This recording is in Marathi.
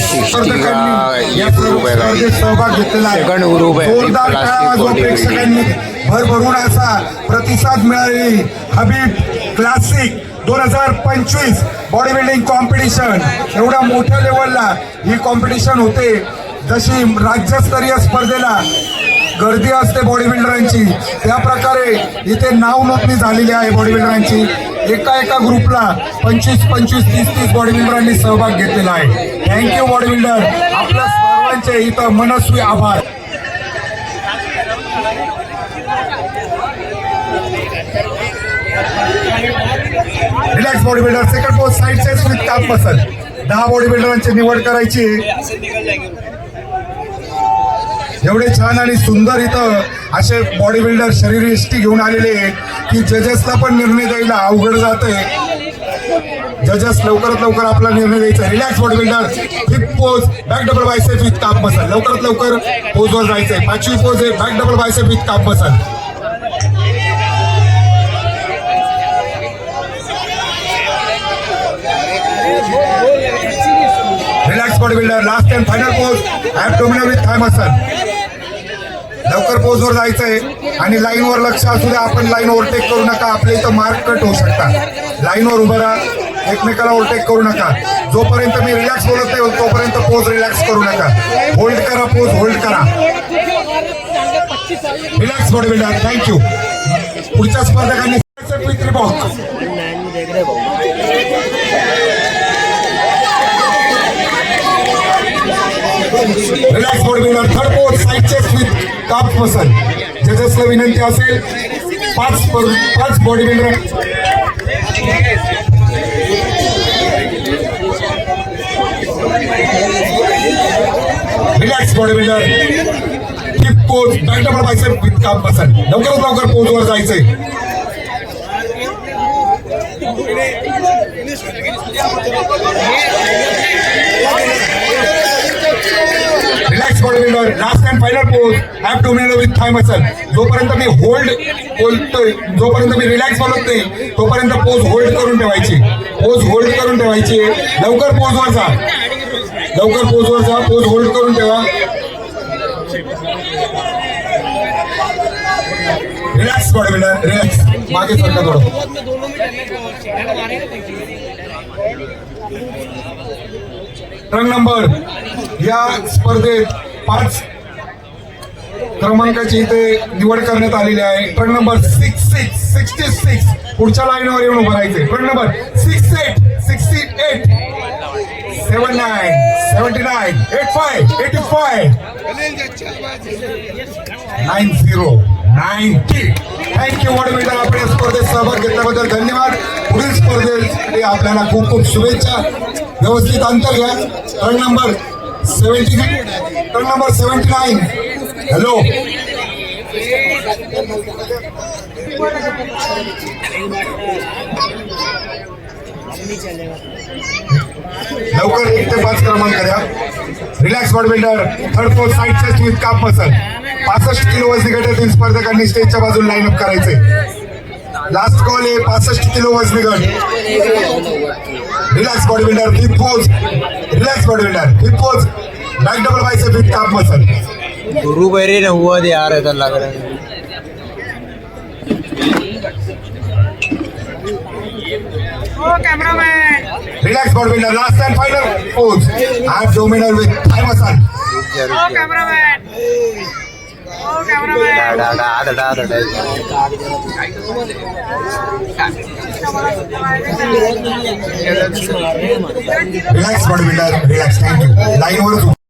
स्पर्धकांनी या स्पर्धेत सहभाग घेतलेला आहे. जोरदार टाळ्या वाजवा प्रेक्षकांनी भरभरून असा प्रतिसाद मिळालेली Habib classic 2025 body building competition. एवढ्या मोठ्या लेवलला ही कॉम्पिटिशन होते. जशी राज्यस्तरीय स्पर्धेला गर्दी असते बॉडी बिल्डरांची, त्या प्रकारे इथे नाव नोंदणी झालेली आहे बॉडी बिल्डरांची. एका ग्रुपला 25, 30 बॉडी बिल्डरांनी सहभाग घेतलेला आहे. थँक्यू बॉडी बिल्डर, आपल्या सर्वांचे इथं मनस्वी आभार. Relax body builder second post साईडचे स्मित काप पसंत. 10 बॉडी बिल्डरांची निवड करायची. एवढे छान आणि सुंदर इथं असे बॉडी बिल्डर शरीरयष्टी घेऊन आलेले की जजेसला पण निर्णय द्यायला अवघड जाते. जजेस लवकरात लवकर आपला निर्णय द्यायचा. Relax body builder 5th pose back double bicep with calf muscle. लवकरात लवकर पोजवर जायचंय. 5वी पोज आहे back double bicep with calf muscle. Relax body builder last and final pose abdominal with thigh muscle. लवकर पोजवर जायचंय आणि लाईनवर लक्ष असू द्या. आपण लाईन ओव्हरटेक करू नका. आपल्या इथं मार्क कट होऊ शकतात. लाईनवर उभं राहा. एकमेकाला ओव्हरटेक करू नका. जोपर्यंत मी रिलॅक्स बोलत नाही तोपर्यंत पोज रिलॅक्स करू नका. होल्ड करा, पोज होल्ड करा. Relax body builder. थँक्यू. पुढच्या स्पर्धकांनी box. Relax body builder third pose side chest with calf muscle. जजेसला विनंती असेल 5 body builder. Relax body builder 5th pose back double bicep with calf muscle. लवकरात लवकर पोजवर जायचंय. Relax body builder last and final pose abdominal with thigh muscle. जोपर्यंत मी होल्ड बोलतोय, जोपर्यंत मी रिलॅक्स बोलत नाही तोपर्यंत पोज होल्ड करून ठेवायची. पोज होल्ड करून ठेवायची. लवकर पोजवर जा. लवकर पोजवर जा. पोज होल्ड करून ठेवा. Relax body builder relax. मागे सरका थोडं. रंग नंबर या स्पर्धेत 5 क्रमांकाची इथे निवड करण्यात आलेली आहे. ट्रक नंबर 66 पुढच्या लाईनवर येऊन उभं राहायचे. Truck number 68 69 79 79 85 85 90 90. Thank you body builder. आपण या स्पर्धेत सहभाग घेतल्याबद्दल धन्यवाद. पुढील स्पर्धेसाठी आपल्याला खूप खूप शुभेच्छा. व्यवस्थित अंतर घ्या. Truck number 79. हॅलो. लवकर 1 ते 5 क्रमांक द्या. Relax body builder third pose side chest with calf muscle. 65 kilo वजनी गटातील स्पर्धकांनी स्टेजच्या बाजूला लाईन अप करायचे. लास्ट कॉल आहे 65 किलो वजनी गट. Relax body builder 5th pose. Relax body builder 5th pose back double bicep with calf muscle. गुरु बैरे ने हुआ दे यार, ऐसा लग रहा है. Relax body builder last and final pose abdominal with thigh muscle. Relax body builder relax. Thank you. Line